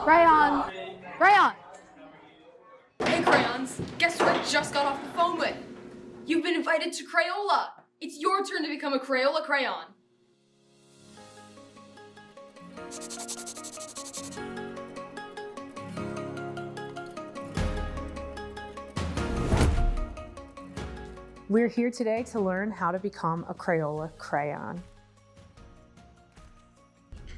Crayon! Crayon! Hey crayons, guess who I just got off the phone with? You've been invited to Crayola. It's your turn to become a Crayola crayon. We're here today to learn how to become a Crayola crayon.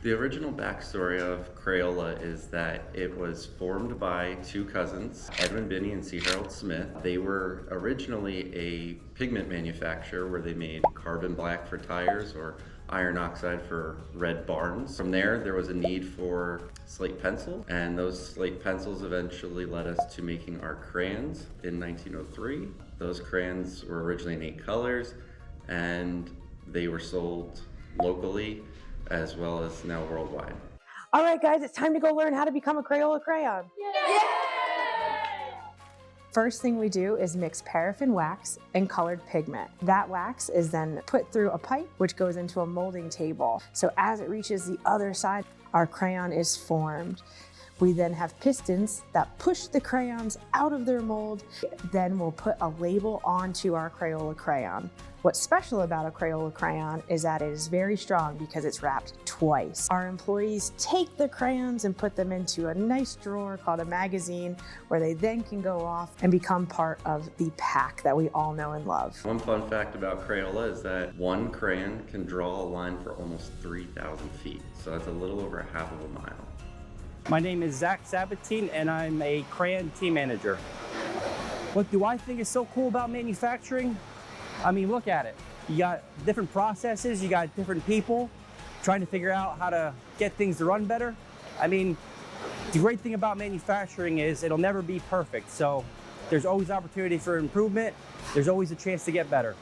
The original backstory of Crayola is that it was formed by two cousins, Edwin Binney and C. Harold Smith. They were originally a pigment manufacturer where they made carbon black for tires or iron oxide for red barns. From there was a need for slate pencil, and those slate pencils eventually led us to making our crayons in 1903. Those crayons were originally in 8 colors, and they were sold locally as well as now worldwide. All right, guys, it's time to go learn how to become a Crayola crayon. Yay! First thing we do is mix paraffin wax and colored pigment. That wax is then put through a pipe, which goes into a molding table. So as it reaches the other side, our crayon is formed. We then have pistons that push the crayons out of their mold. Then we'll put a label onto our Crayola crayon. What's special about a Crayola crayon is that it is very strong because it's wrapped twice. Our employees take the crayons and put them into a nice drawer called a magazine, where they then can go off and become part of the pack that we all know and love. One fun fact about Crayola is that one crayon can draw a line for almost 3,000 feet. So that's a little over half of a mile. My name is Zach Sabatine, and I'm a crayon team manager. What do I think is so cool about manufacturing? I mean, look at it. You got different processes, you got different people trying to figure out how to get things to run better. I mean, the great thing about manufacturing is it'll never be perfect. So there's always opportunity for improvement. There's always a chance to get better.